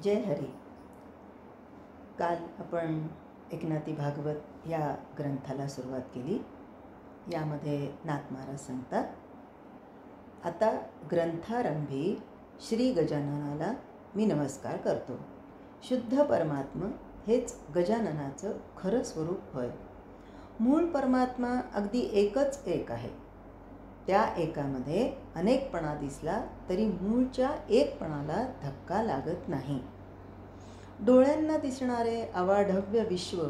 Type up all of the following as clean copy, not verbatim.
जय हरी. काल आपण एकनाथी भागवत या ग्रंथाला सुरुवात केली. यामध्ये नाथ महाराज सांगतात, आता ग्रंथारंभी श्री गजाननाला मी नमस्कार करतो. शुद्ध परमात्मा हेच गजाननाचं खरं स्वरूप होय. मूळ परमात्मा अगदी एकच एक आहे. त्या एकामध्ये अनेकपणा दिसला तरी मूळच्या एकपणाला धक्का लागत नाही. डोळ्यांना दिसणारे अवाढव्य विश्व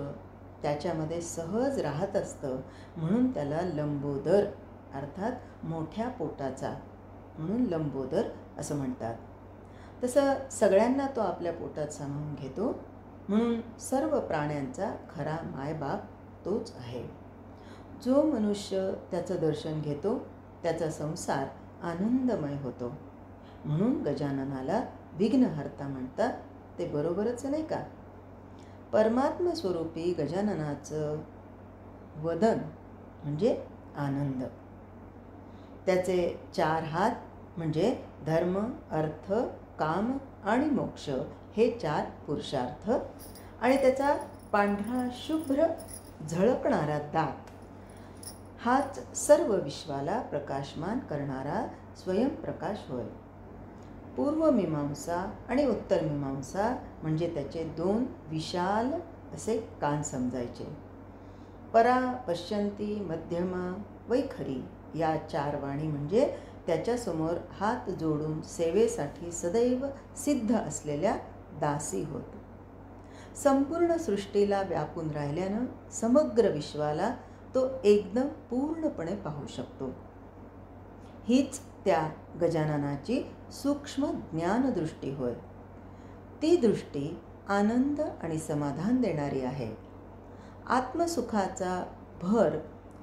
त्याच्यामध्ये सहज राहत असतं, म्हणून त्याला लंबोदर अर्थात मोठ्या पोटाचा म्हणून लंबोदर असं म्हणतात. तसं सगळ्यांना तो आपल्या पोटात सामावून घेतो, म्हणून सर्व प्राण्यांचा खरा मायबाप तोच आहे. जो मनुष्य त्याचं दर्शन घेतो त्याचा संसार आनंदमय होतो. म्हणून गजाननाला विघ्नहर्ता म्हणतात. ते बरोबरच नाही का? परमात्मा स्वरूपी गजाननाचं वदन म्हणजे आनंद. त्याचे 4 हात म्हणजे धर्म, अर्थ, काम आणि मोक्ष हे 4 पुरुषार्थ आणि त्याचा पांढरा शुभ्र झळकणारा दात हाच सर्व विश्वाला प्रकाशमान करणारा स्वयंप्रकाश होय. पूर्वमीमांसा आणि उत्तरमीमांसा म्हणजे त्याचे 2 विशाल असे कान समजायचे. परा, पश्यंती, मध्यमा, वैखरी या 4 वाणी म्हणजे त्याच्यासमोर हात जोडून सेवेसाठी सदैव सिद्ध असलेल्या दासी होत. संपूर्ण सृष्टीला व्यापून राहिल्यानं समग्र विश्वाला तो एकदम पूर्णपणे पाहू शकतो. हीच त्या गजाननाची सूक्ष्म ज्ञानदृष्टी होय. ती दृष्टी आनंद आणि समाधान देणारी आहे. आत्मसुखाचा भर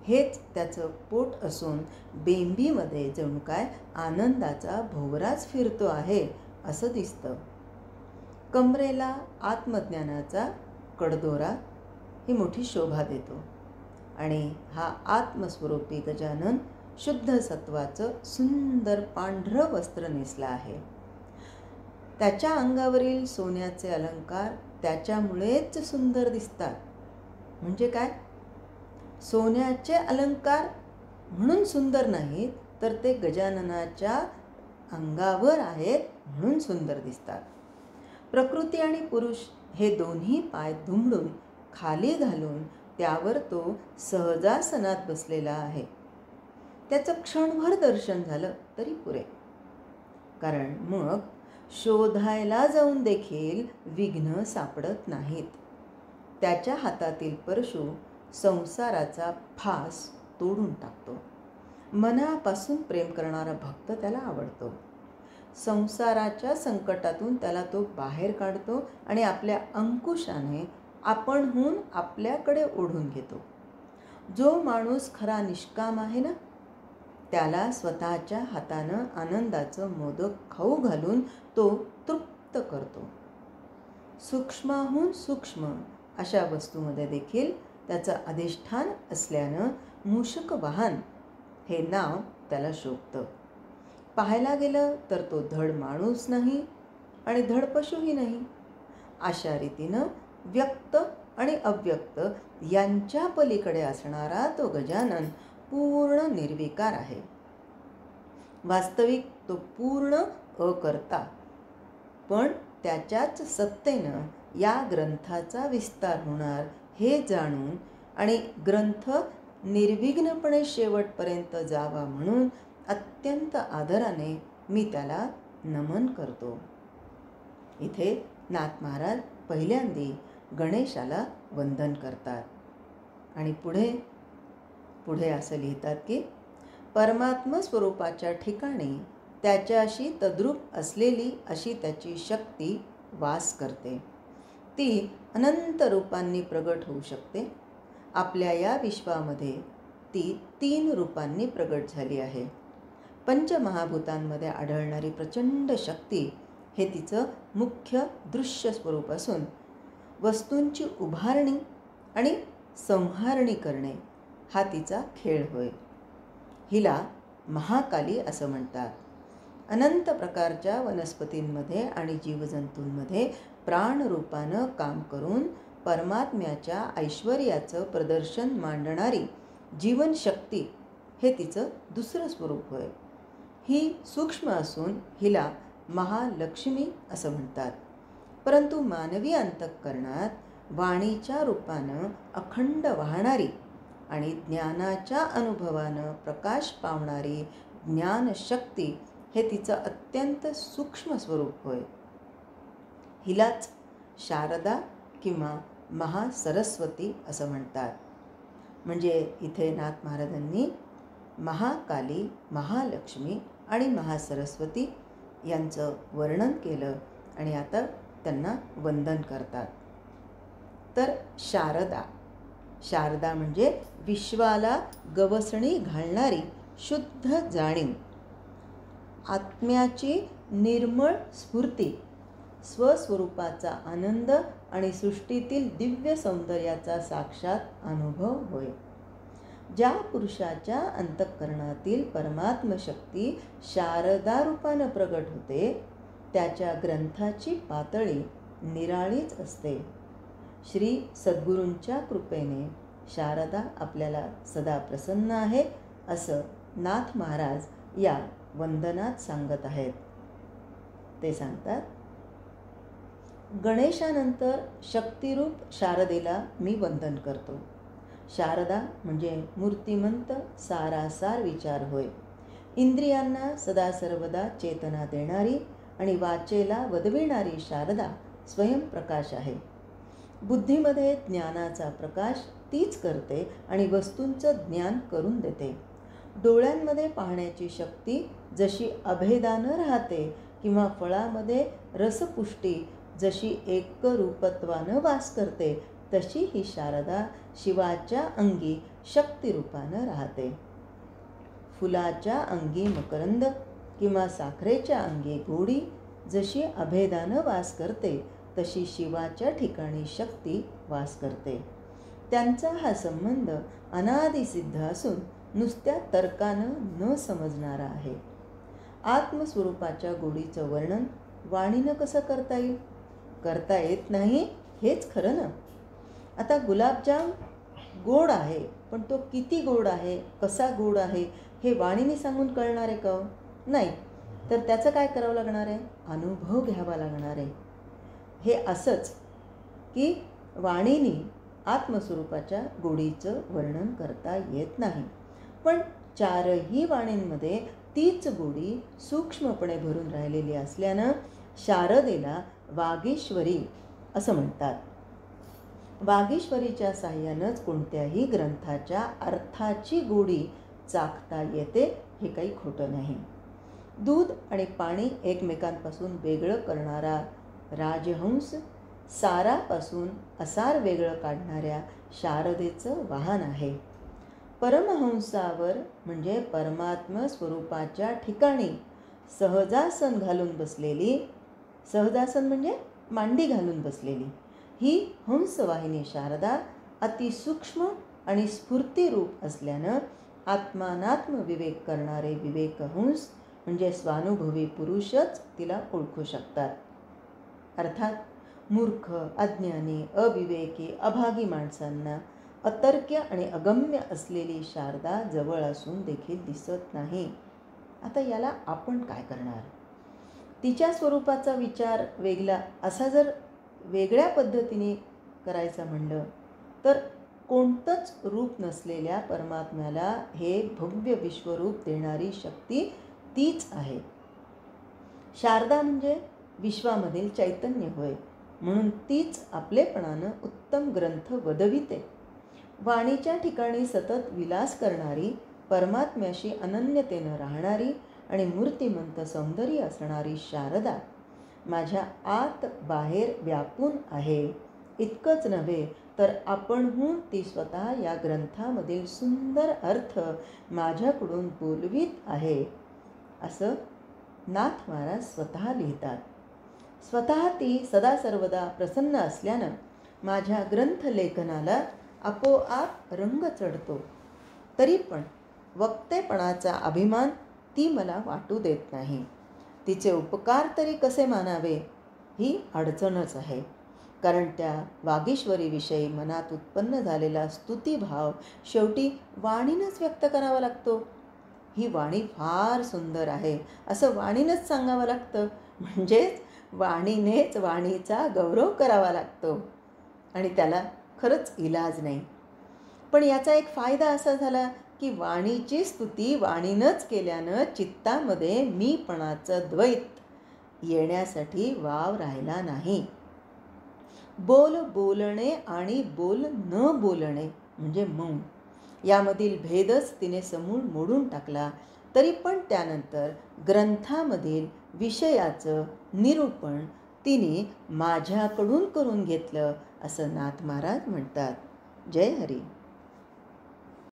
हेच त्याचं पोट असून बेंबीमध्ये जणू काय आनंदाचा भोवराच फिरतो आहे असं दिसतं. कमरेला आत्मज्ञानाचा कडदोरा ही मोठी शोभा देतो आणि हा आत्मस्वरूपी गजानन शुद्ध सत्वाचं सुंदर पांढरं वस्त्र नेसलं आहे. त्याच्या अंगावरील सोन्याचे अलंकार त्याच्यामुळेच सुंदर दिसतात. म्हणजे काय? सोन्याचे अलंकार म्हणून सुंदर नाहीत, तर ते गजाननाच्या अंगावर आहेत म्हणून सुंदर दिसतात. प्रकृती आणि पुरुष हे दोन्ही पाय दुमडून खाली घालून त्यावर तो सहजासनात बसलेला आहे. त्याचं क्षणभर दर्शन झालं तरी पुरे, कारण मग शोधायला जाऊन देखील विघ्न सापडत नाहीत. त्याच्या हातातील परशु संसाराचा फास तोडून टाकतो. मनापासून प्रेम करणारा भक्त त्याला आवडतो. संसाराच्या संकटातून त्याला तो बाहेर काढतो आणि आपल्या अंकुशाने आपणहून आपल्याकडे ओढून घेतो. जो माणूस खरा निष्काम आहे ना, त्याला स्वतःच्या हातानं आनंदाचं मोदक खाऊ घालून तो तृप्त करतो. सूक्ष्माहून सूक्ष्म अशा वस्तूमध्ये देखील त्याचं अधिष्ठान असल्यानं मूषक वाहन हे नाव त्याला शोभतं. पाहायला गेलं तर तो धड माणूस नाही आणि धड पशुही नाही. अशा रीतीनं व्यक्त आणि अव्यक्त यांच्या पलीकडे असणारा तो गजानन पूर्ण निर्विकार आहे. वास्तविक तो पूर्ण अकर्ता, पण त्याच्याच सत्तेनं या ग्रंथाचा विस्तार होणार हे जाणून आणि ग्रंथ निर्विघ्नपणे शेवटपर्यंत जावा म्हणून अत्यंत आदराने मी त्याला नमन करतो. इथे नाथ महाराज पहिल्यांदी गणेशाला वंदन करतात आणि पुढे असं लिहितात की परमात्मा स्वरूपाच्या ठिकाणी त्याच्याशी तद्रूप असलेली अशी त्याची शक्ती वास करते. ती अनंत रूपांनी प्रगट होऊ शकते. आपल्या या विश्वामध्ये ती 3 रूपांनी प्रगट झाली आहे. पंचमहाभूतांमध्ये आढळणारी प्रचंड शक्ती हे तिचं मुख्य दृश्य स्वरूप असून वस्तूंची उभारणी आणि संहारणी करणे हा तिचा खेळ होय. हिला महाकाली असं म्हणतात. अनंत प्रकारच्या वनस्पतींमध्ये आणि जीवजंतूंमध्ये प्राणरूपानं काम करून परमात्म्याच्या ऐश्वर्याचं प्रदर्शन मांडणारी जीवनशक्ती हे तिचं दुसरं स्वरूप होय. ही सूक्ष्म असून हिला महालक्ष्मी असं म्हणतात. परंतु मानवी अंतःकरणात वाणीच्या रूपानं अखंड वाहणारी आणि ज्ञानाच्या अनुभवानं प्रकाश पावणारी ज्ञानशक्ती हे तिचं अत्यंत सूक्ष्म स्वरूप होय. हिलाच शारदा किंवा महासरस्वती असं म्हणतात. म्हणजे इथे नाथ महाराजांनी महाकाली, महालक्ष्मी आणि महासरस्वती यांचं वर्णन केलं आणि आता त्यांना वंदन करतात. तर शारदा म्हणजे विश्वाला गवसणी घालणारी शुद्ध जाणीव, आत्म्याची निर्मळ स्फूर्ती, स्वस्वरूपाचा आनंद आणि सृष्टीतील दिव्य सौंदर्याचा साक्षात अनुभव होय. ज्या पुरुषाच्या अंतःकरणातील परमात्मशक्ती शारदा रूपानं प्रगट होते त्याच्या ग्रंथाची पातळी निराळीच असते. श्री सद्गुरूंच्या कृपेने शारदा आपल्याला सदा प्रसन्न आहे असं नाथ महाराज या वंदनात सांगत आहेत. ते सांगतात, गणेशानंतर शक्तिरूप शारदेला मी वंदन करतो. शारदा म्हणजे मूर्तिमंत सारासार विचार होय. इंद्रियांना सदा सर्वदा चेतना देणारी आणि वाचेला वदविणारी शारदा स्वयंप्रकाश आहे. बुद्धीमध्ये ज्ञानाचा प्रकाश तीच करते आणि वस्तूंचं ज्ञान करून देते. डोळ्यांमध्ये पाहण्याची शक्ती जशी अभेदानं राहते किंवा फळामध्ये रसपुष्टी जशी एकरूपत्वानं वास करते तशी ही शारदा शिवाच्या अंगी शक्तिरूपानं राहते. फुलाच्या अंगी मकरंद किंवा साखरेच्या अंगी गोडी जशी अभेदानं वास करते तशी शिवाच्या ठिकाणी शक्ती वास करते. त्यांचा हा संबंध अनादिसिद्ध असून नुसत्या तर्कानं न समजणारा आहे. आत्मस्वरूपाच्या गोडीचं वर्णन वाणीनं कसं करता येईल? करता येत नाही हेच खरं ना. आता गुलाबजाम गोड आहे, पण तो किती गोड आहे, कसा गोड आहे हे वाणीने सांगून कळणार आहे का? नाही. तर त्याचं काय करावं लागणार आहे? अनुभव घ्यावा लागणार आहे. हे असंच की वाणीने आत्मस्वरूपाच्या गोडीचं वर्णन करता येत नाही. पण चारही वाणींमध्ये तीच गोडी सूक्ष्मपणे भरून राहिलेली असल्यानं शारदेला वागीश्वरी असं म्हणतात. वागीश्वरीच्या साह्यानंच कोणत्याही ग्रंथाच्या अर्थाची गोडी चाखता येते हे काही खोटं नाही. दूध आणि पाणी एकमेकांपासून वेगळं करणारा राजहंस सारापासून असार वेगळं काढणाऱ्या शारदेचं वाहन आहे. परमहंसावर म्हणजे परमात्म स्वरूपाच्या ठिकाणी सहजासन घालून बसलेली, सहजासन म्हणजे मांडी घालून बसलेली ही हंसवाहिनी शारदा अतिसूक्ष्म आणि स्फूर्तिरूप असल्यानं आत्मानात्म विवेक करणारे विवेकहंस म्हणजे स्वानुभवी पुरुषच तिला ओळखू शकतात. अर्थात मूर्ख, अज्ञानी, अविवेकी, अभागी माणसांना अतर्क्य आणि अगम्य असलेली शारदा जवळ असून देखील दिसत नाही. आता याला आपण काय करणार? तिच्या स्वरूपाचा विचार वेगळा असा जर वेगळ्या पद्धतीने करायचं म्हणलं तर कोणतंच रूप नसलेल्या परमात्म्याला हे भव्य विश्वरूप देणारी शक्ती तीच आहे. शारदा म्हणजे विश्वामधील चैतन्य होय. म्हणून तीच आपलेपणानं उत्तम ग्रंथ वदविते. वाणीच्या ठिकाणी सतत विलास करणारी, परमात्म्याशी अनन्यतेनं राहणारी आणि मूर्तिमंत सौंदर्य असणारी शारदा माझ्या आत बाहेर व्यापून आहे. इतकंच नव्हे तर आपणहून ती स्वतः या ग्रंथामधील सुंदर अर्थ माझ्याकडून बोलवीत आहे असं नाथ महाराज स्वतः लिहितात. स्वतः ती सदा सर्वदा प्रसन्न असल्यानं माझ्या ग्रंथलेखनाला आपोआप रंग चढतो. तरी पण वक्तेपणाचा अभिमान ती मला वाटू देत नाही. तिचे उपकार तरी कसे मानावे ही अडचणच आहे. कारण त्या वागीश्वरीविषयी मनात उत्पन्न झालेला स्तुतिभाव शेवटी वाणीनंच व्यक्त करावा लागतो. ही वाणी फार सुंदर आहे असं वाणीनंच सांगावं लागतं. म्हणजेच वाणीनेच वाणीचा गौरव करावा लागतो आणि त्याला खरंच इलाज नाही. पण याचा एक फायदा असा झाला की वाणीची स्तुती वाणीनंच केल्यानं चित्तामध्ये मीपणाचं द्वैत येण्यासाठी वाव राहिला नाही. बोल बोलणे आणि बोल न बोलणे म्हणजे मौन यामधील भेदच तिने समूळ मोडून टाकला. तरी पण त्यानंतर ग्रंथामधील विषयाचं निरूपण तिने माझ्याकडून करून घेतलं असं नाथ महाराज म्हणतात. जय हरी.